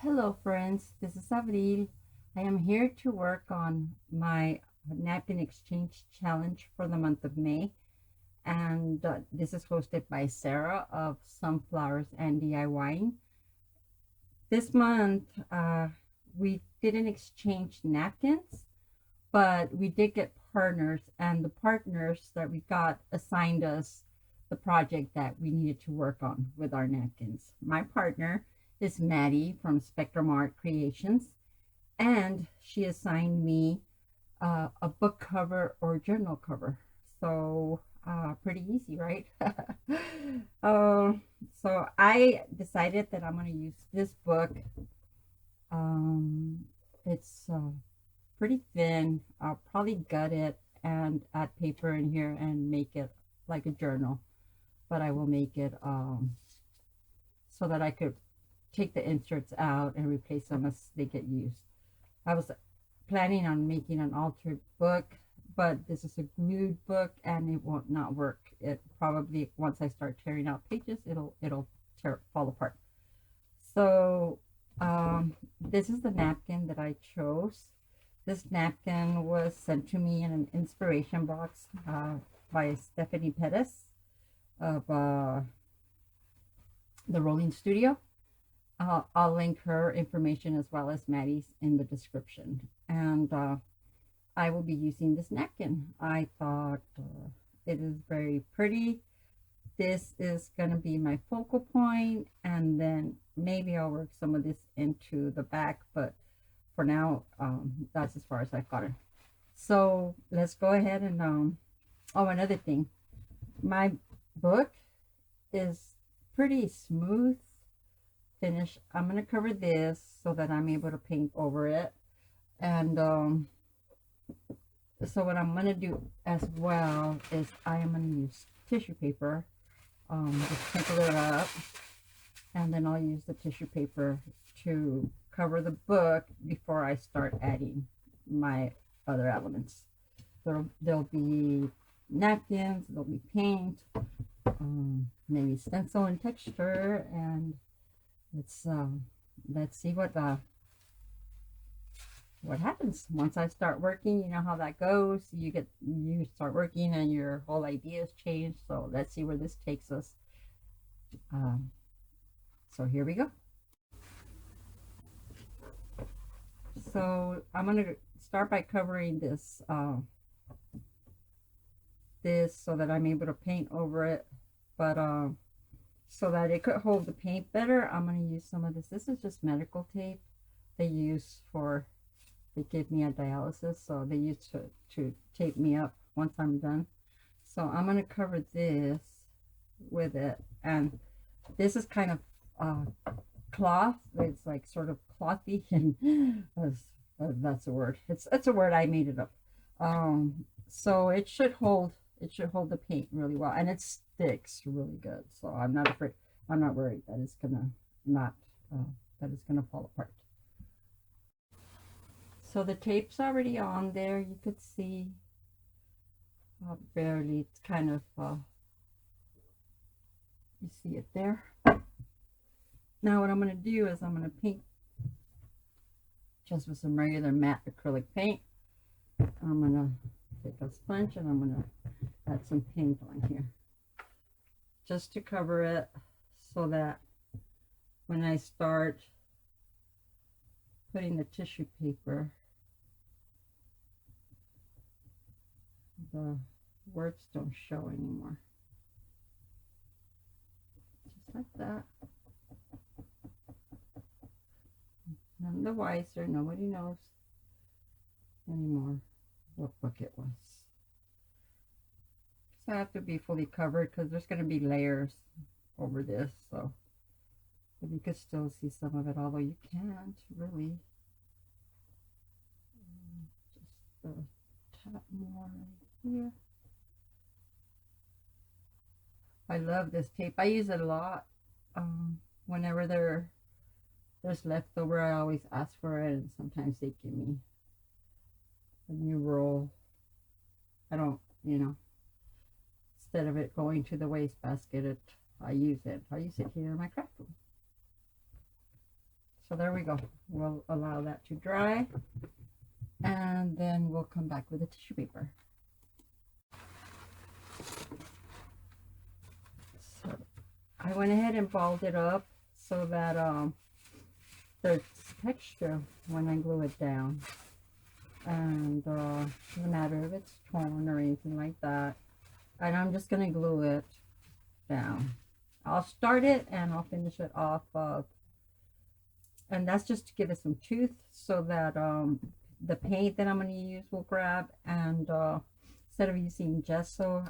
Hello friends, this is Avril. I am here to work on my napkin exchange challenge for the month of May, and this is hosted by Sarah of Sunflowers and DIYing. This month we didn't exchange napkins, but we did get partners, and the partners that we got assigned us the project that we needed to work on with our napkins. My partner is Maddie from Spectrum Art Creations, and she assigned me a book cover or journal cover. So pretty easy, right? uh, so I decided that I'm going to use this book. It's pretty thin. I'll probably gut it and add paper in here and make it like a journal, but I will make it so that I could take the inserts out and replace them as they get used. I was planning on making an altered book, but this is a glued book and it won't not work. It probably, once I start tearing out pages, it'll fall apart. So this is the napkin that I chose. This napkin was sent to me in an inspiration box by Stephanie Pettis of the Rolling Studio. I'll link her information as well as Maddie's in the description. And I will be using this napkin. I thought it is very pretty. This is going to be my focal point, and then maybe I'll work some of this into the back, but for now, that's as far as I've gotten. So let's go ahead and, oh, another thing. My book is pretty smooth finish. I'm going to cover this so that I'm able to paint over it. And so what I'm going to do as well is I am going to use tissue paper. Just crinkle it up, and then I'll use the tissue paper to cover the book before I start adding my other elements. There'll be napkins, there'll be paint, maybe stencil and texture, and let's see what happens once I start working. You know how that goes. You start working and your whole ideas change. So let's see where this takes us. So here we go. So I'm going to start by covering this so that I'm able to paint over it, but so that it could hold the paint better, I'm going to use some of this. This is just medical tape they use for, they give me a dialysis, so they used to tape me up once I'm done. So I'm going to cover this with it, and this is kind of cloth. It's like sort of clothy, and that's a word. It's a word. I made it up. So it should hold the paint really well, and it sticks really good. So I'm not afraid. I'm not worried that it's gonna not that it's gonna fall apart. So the tape's already on there. You could see barely. It's kind of you see it there. Now what I'm going to do is I'm going to paint just with some regular matte acrylic paint. I'm going to take a sponge and I'm going to add some paint on here just to cover it, so that when I start putting the tissue paper, the words don't show anymore. Just like that. None the wiser. Nobody knows anymore what book it was. So I have to be fully covered because there's going to be layers over this. So, but you could still see some of it, although you can't really. Just tap more right here. I love this tape. I use it a lot. Whenever there's leftover, I always ask for it, and sometimes they give me a new roll. I don't, instead of it going to the waste basket, I use it here in my craft room. So there we go. We'll allow that to dry, and then we'll come back with the tissue paper. So I went ahead and balled it up so that there's texture when I glue it down, and no matter if it's torn or anything like that. And I'm just gonna glue it down. I'll start it and I'll finish it off and that's just to give it some tooth so that the paint that I'm going to use will grab. And instead of using gesso,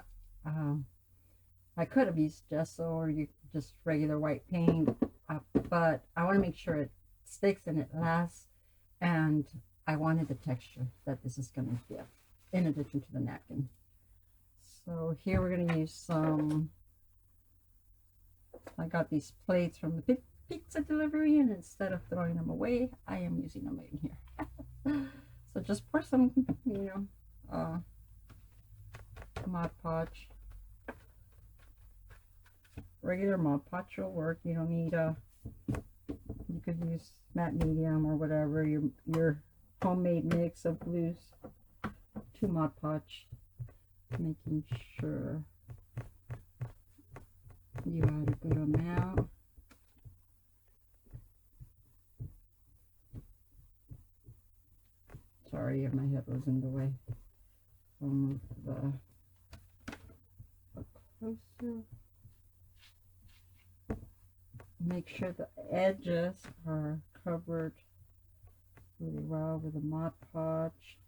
I could have used gesso or just regular white paint, but I want to make sure it sticks and it lasts, and I wanted the texture that this is going to give in addition to the napkin. So here we're going to use some, I got these plates from the pizza delivery, and instead of throwing them away, I am using them in here. So just pour some, Mod Podge. Regular Mod Podge will work. You don't need you could use matte medium or whatever, your homemade mix of glues to Mod Podge. Making sure you add a good amount. Sorry if my head was in the way. I'll move closer. Make sure the edges are covered really well with the Mod Podge.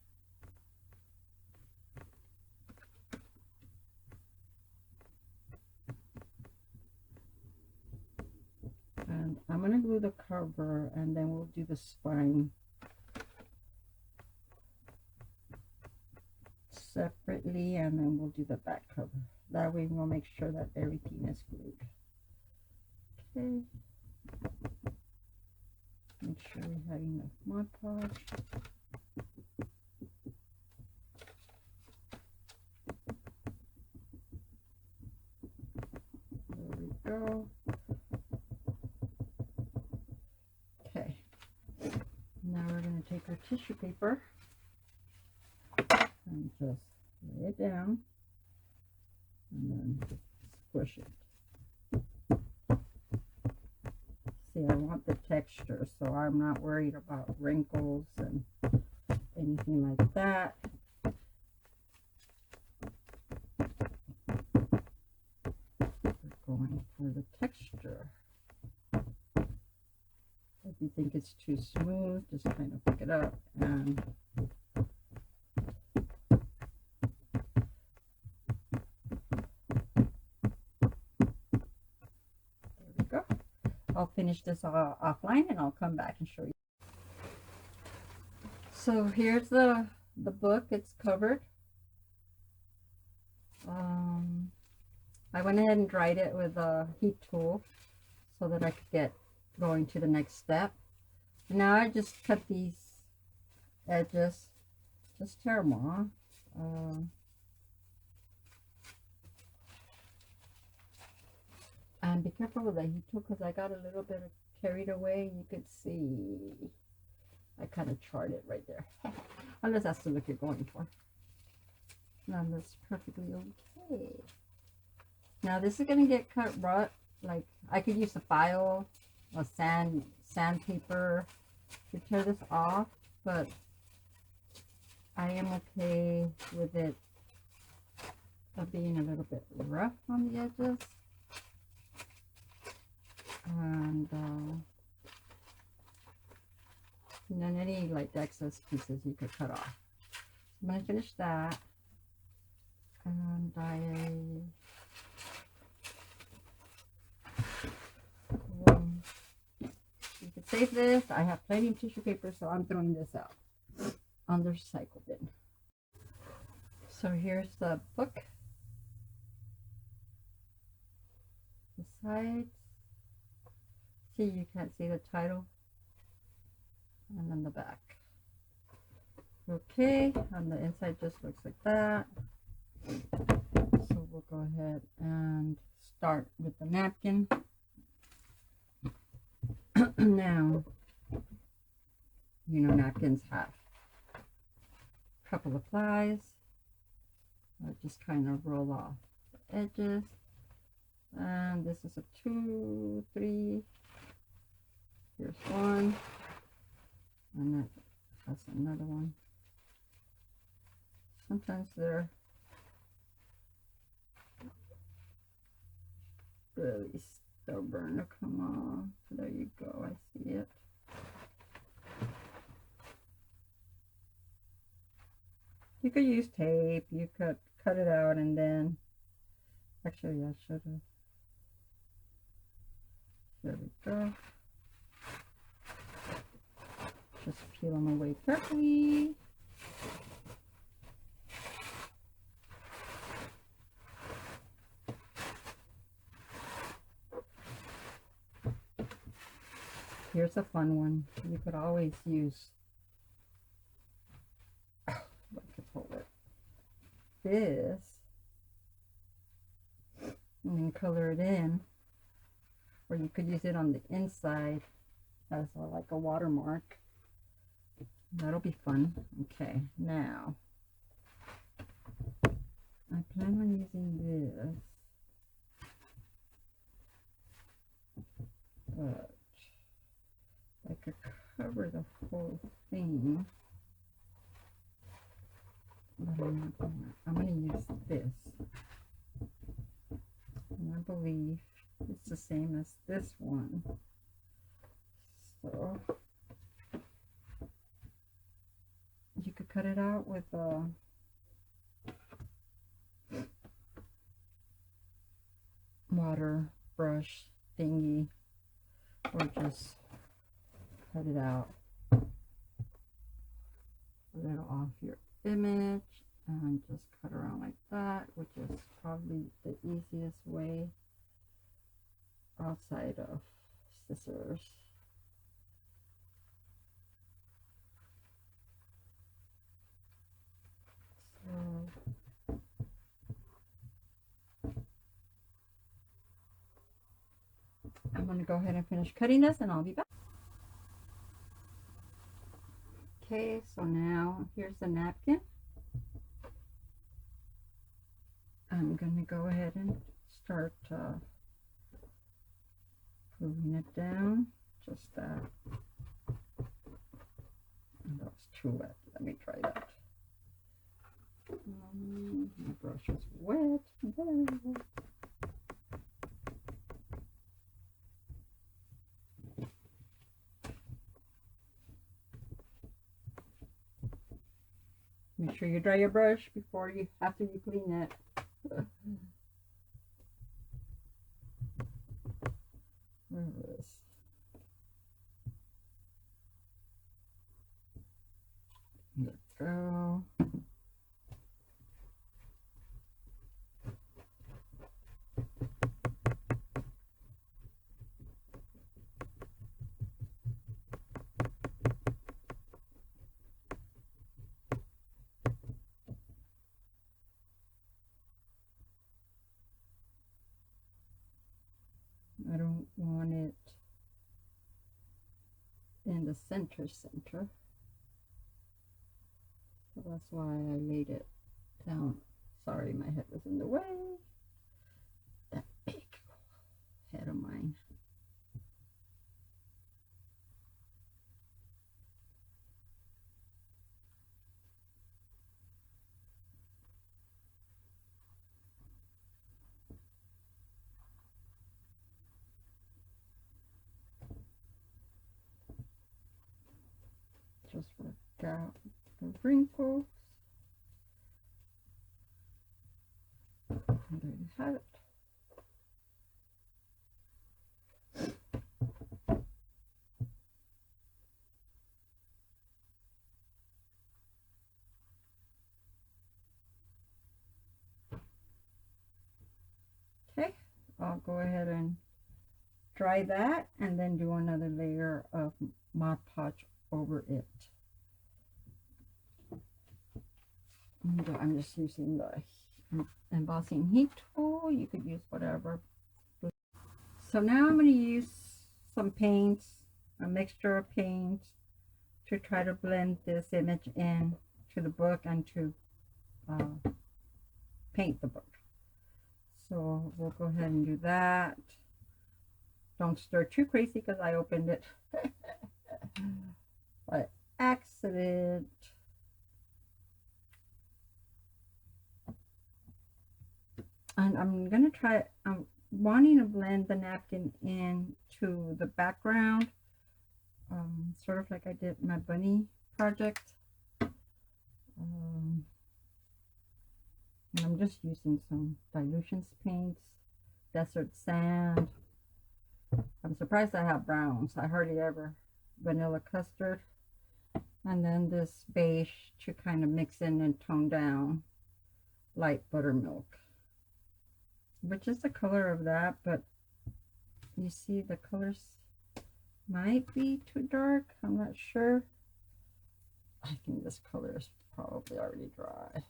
And I'm going to glue the cover, and then we'll do the spine separately, and then we'll do the back cover. That way we'll make sure that everything is glued. Okay. Make sure we have enough Mod Podge. There we go. Okay. Now we're going to take our tissue paper and just lay it down and then squish it. See, I want the texture, so I'm not worried about wrinkles and anything like that. We're going for the texture. If you think it's too smooth, just kind of pick it up and I'll finish this offline and I'll come back and show you. So here's the book. It's covered. I went ahead and dried it with a heat tool so that I could get going to the next step. And now I just cut these edges, just tear them off. And be careful with the heat tool because I got a little bit carried away. You could see I kind of charred it right there. Unless that's the look you're going for. Now that's perfectly okay. Now this is going to get cut raw. Like I could use a file, a sandpaper to tear this off, but I am okay with it being a little bit rough on the edges. And then any like excess pieces you could cut off. I'm going to finish that, and you could save this. I have plenty of tissue paper, so I'm throwing this out on the recycle bin. So here's the book, the sides. See, you can't see the title, and then the back. Okay, and the inside just looks like that. So we'll go ahead and start with the napkin. Now napkins have. A couple of flies. I just kind of roll off the edges. And this is a 2, 3. Here's one. And that has another one. Sometimes they're really stubborn to come off. There you go, I see it. You could use tape, you could cut it out and then, actually I should have, there we go. Just peel them away carefully. Here's a fun one. You could always use, I could hold it, this, and then color it in, or you could use it on the inside as like a watermark. That'll be fun. Okay, now I plan on using this, but I could cover the whole thing. But I'm going to use this. And I believe it's the same as this one. So you could cut it out with a water brush thingy, or just cut it out a little off your image and just cut around like that, which is probably the easiest way outside of scissors. So I'm going to go ahead and finish cutting this and I'll be back. Okay, so now here's the napkin. I'm going to go ahead and start moving it down, just that. That was too wet. Let me try that. My brush is wet. Make sure you dry your brush after you clean it. Where is? There we go. I don't want it in the center, so that's why I laid it down. Sorry, my head was in the way. That big head of mine. Just work out the wrinkles. And there you have it. Okay, I'll go ahead and dry that and then do another layer of Mod Podge over it. And I'm just using the embossing heat tool. You could use whatever. So now I'm going to use some paints, a mixture of paints, to try to blend this image in to the book and to paint the book. So we'll go ahead and do that. Don't stir too crazy because I opened it by accident. And I'm gonna try, I'm wanting to blend the napkin into the background, sort of like I did my bunny project. And I'm just using some dilutions paints, desert sand. I'm surprised I have browns. I hardly ever. Vanilla custard. And then this beige to kind of mix in and tone down light buttermilk, which is the color of that, but you see the colors might be too dark. I'm not sure. I think this color is probably already dry.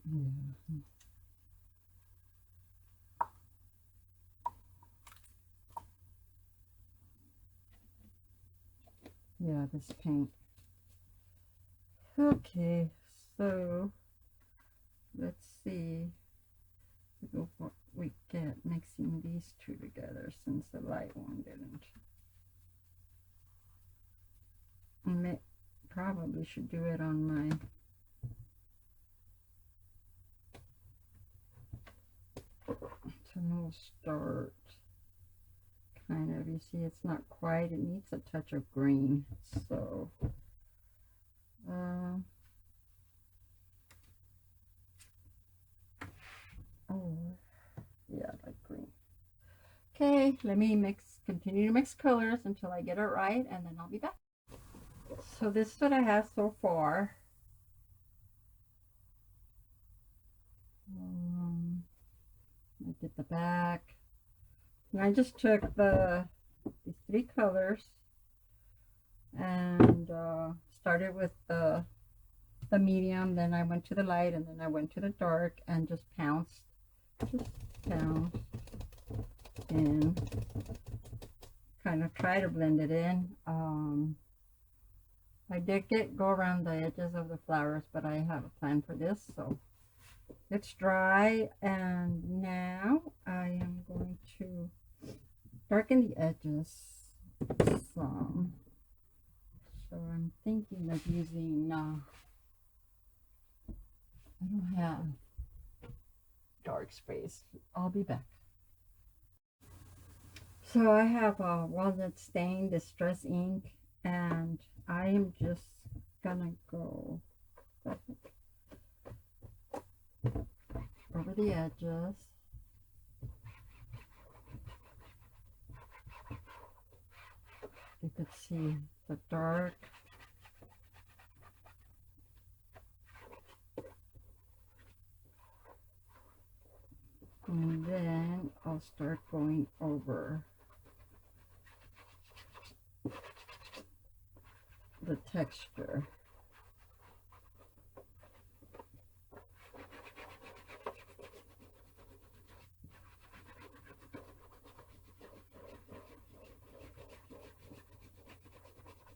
Yeah. Yeah, this paint. Okay, so let's see what we get mixing these two together, since the light one didn't. I probably should do it on my no start. Kind of, you see it's not quite, it needs a touch of green. So oh yeah, like green. Okay, let me continue to mix colors until I get it right, and then I'll be back. So this is what I have so far. I did the back, and I just took these three colors and started with the medium, then I went to the light, and then I went to the dark, and just pounced in, kind of try to blend it in. I did go around the edges of the flowers, but I have a plan for this. So it's dry, and now I am going to darken the edges some. So I'm thinking of using, I don't have dark sprays. I'll be back. So I have a walnut stain distress ink, and I am just gonna go over the edges. You could see the dark. And then I'll start going over the texture.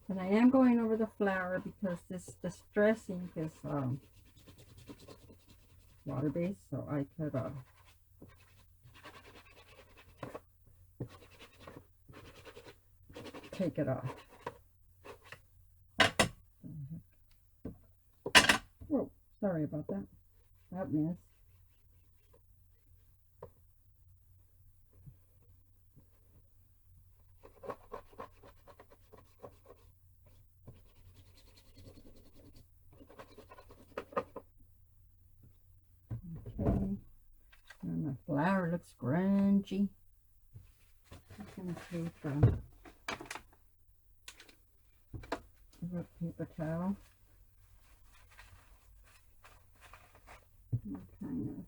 And I am going over the flower because this distress ink is water-based, so I could take it off. Whoa, sorry about that. That missed. Okay, and the flower looks grungy. I'm gonna take a paper towel and kind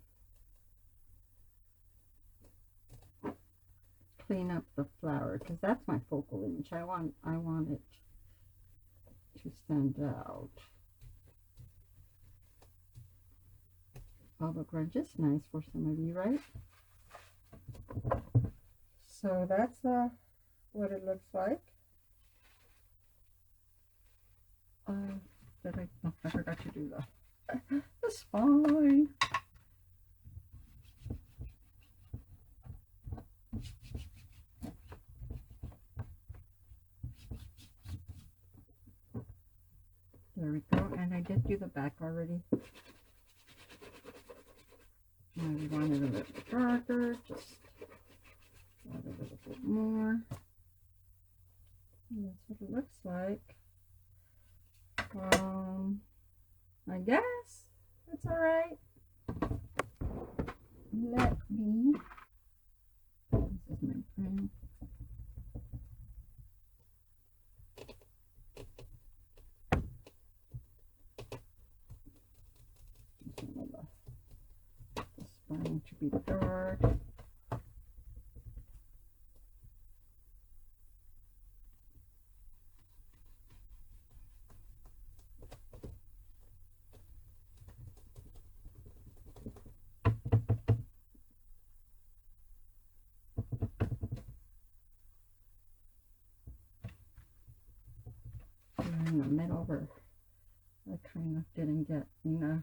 of clean up the flower, because that's my focal image. I want it to stand out. Although grunge is nice for some of you, right? So that's what it looks like. Did I? Oh, I forgot to do that. That's fine. There we go. And I did do the back already. And I want it a little darker, just add a little bit more. And that's what it looks like. I guess that's all right. Let me. This is my print. The spine to be dark. In the middle where I kind of didn't get enough.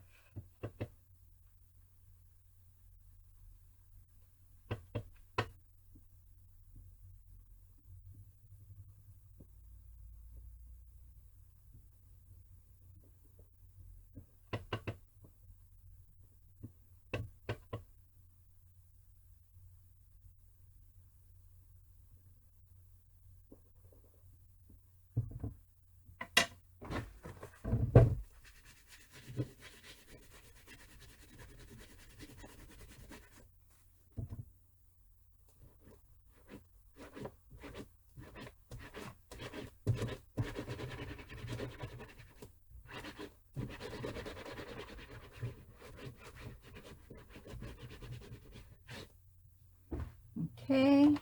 Okay,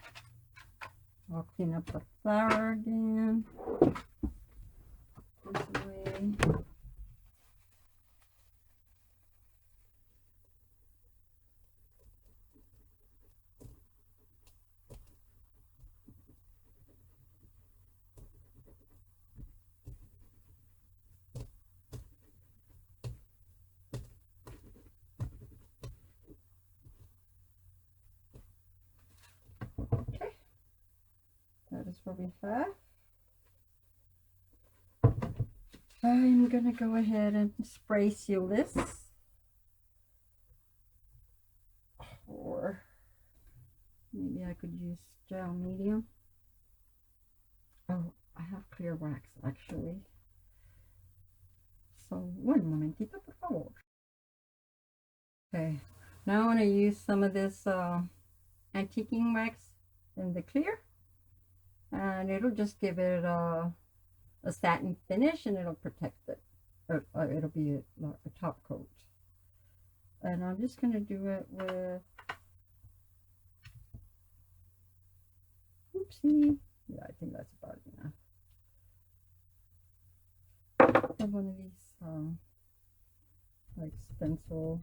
I'll clean up the flour again. This way. Okay, that is what we have. I'm gonna go ahead and spray seal this, or maybe I could use gel medium. Oh, I have clear wax actually. So one momentito, por favor. Okay, now I want to use some of this antiquing wax in the clear, and it'll just give it a satin finish, and it'll protect it. It'll be a top coat. And I'm just going to do it with, oopsie, yeah, I think that's about enough. I have one of these like stencil.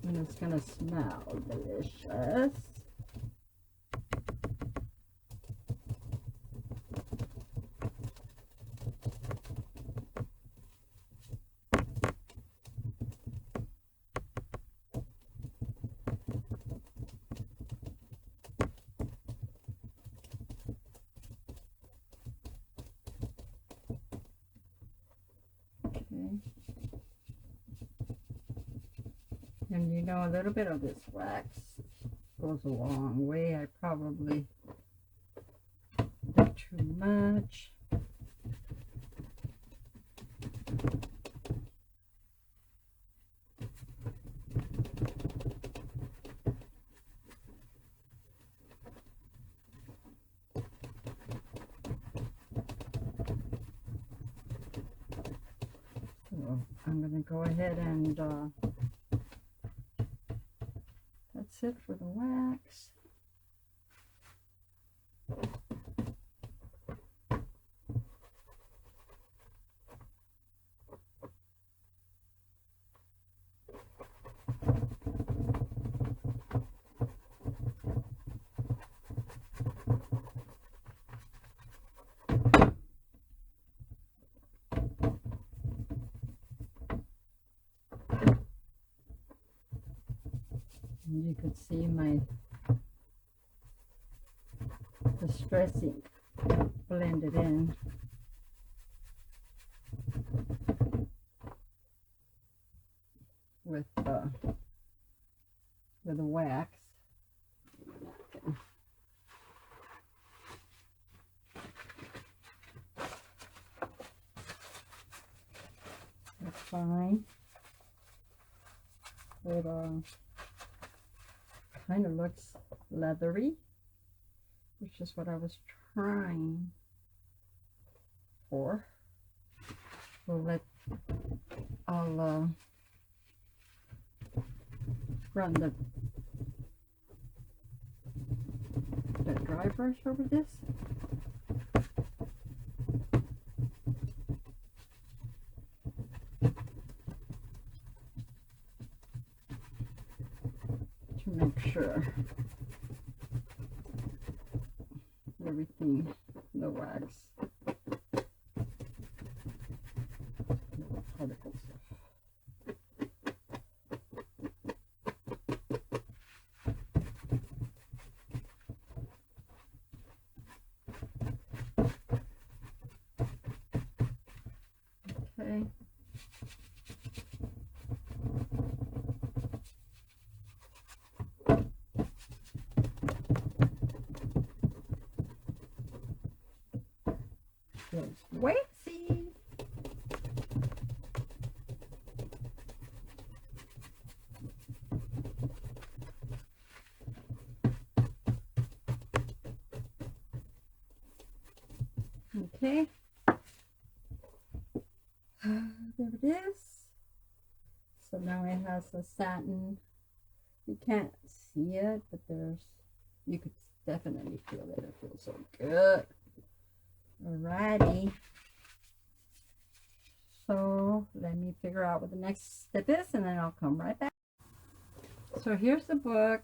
And it's gonna smell delicious. Okay. And you know, a little bit of this wax goes a long way. I probably did too much. So I'm going to go ahead and that's it for the wax. You could see my distressing blended in. With the wax. That's fine. It kind of looks leathery, which is what I was trying for. I'll run the dry brush over this. To make sure everything, the wax, particles. Okay. Feels waxy. Okay. There it is. So now it has a satin. You can't see it, but you could definitely feel it. It feels so good. Alrighty. So let me figure out what the next step is, and then I'll come right back. So here's the book.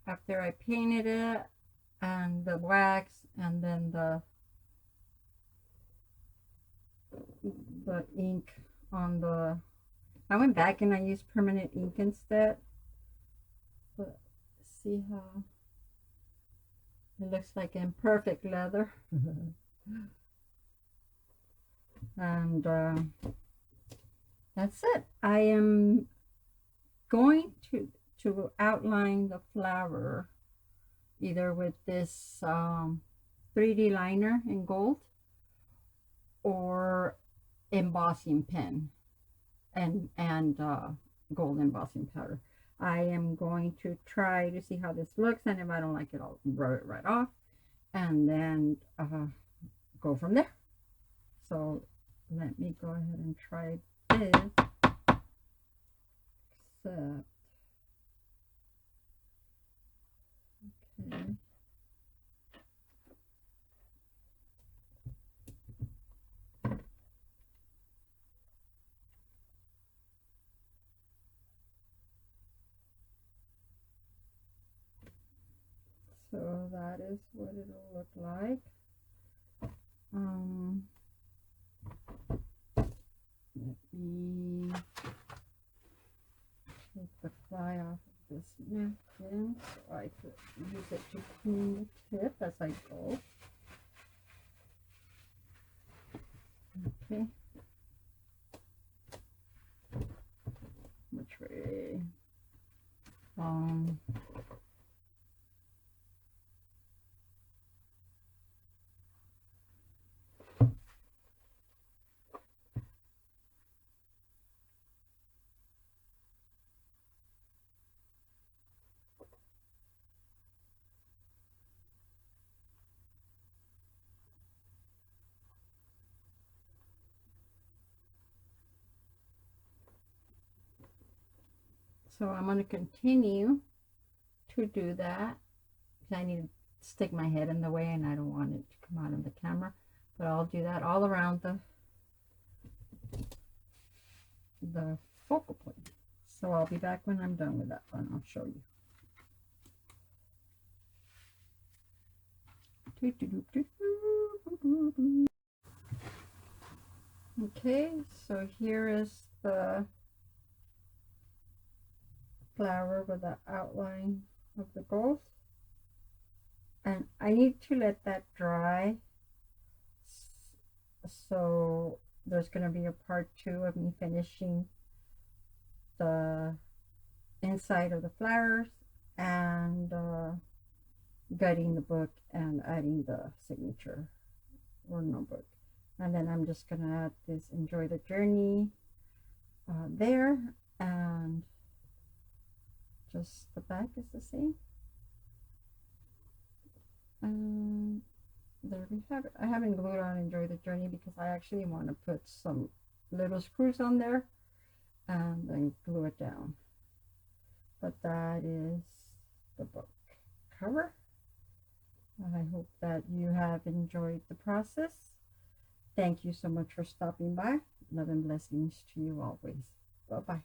After I painted it, and the wax, and then the ink on the, I went back and I used permanent ink instead, but see how it looks like imperfect leather. And that's it. I am going to outline the flower either with this 3D liner in gold or embossing pen and gold embossing powder. I am going to try to see how this looks, and if I don't like it, I'll rub it right off and then go from there. So let me go ahead and try this. Except, okay. So that is what it'll look like. Let me take the fly off of this napkin so I could use it to clean the tip as I go. Okay. Which way? So I'm going to continue to do that because I need to stick my head in the way and I don't want it to come out of the camera. But I'll do that all around the focal point. So I'll be back when I'm done with that one. I'll show you. Okay, so here is the flower with the outline of the gold. And I need to let that dry. So there's going to be a part 2 of me finishing the inside of the flowers and gutting the book and adding the signature or notebook. And then I'm just going to add this enjoy the journey there, and just the back is the same. And there we have it. I haven't glued on enjoy the journey because I actually want to put some little screws on there and then glue it down. But that is the book cover. I hope that you have enjoyed the process. Thank you so much for stopping by. Love and blessings to you always. Bye-bye.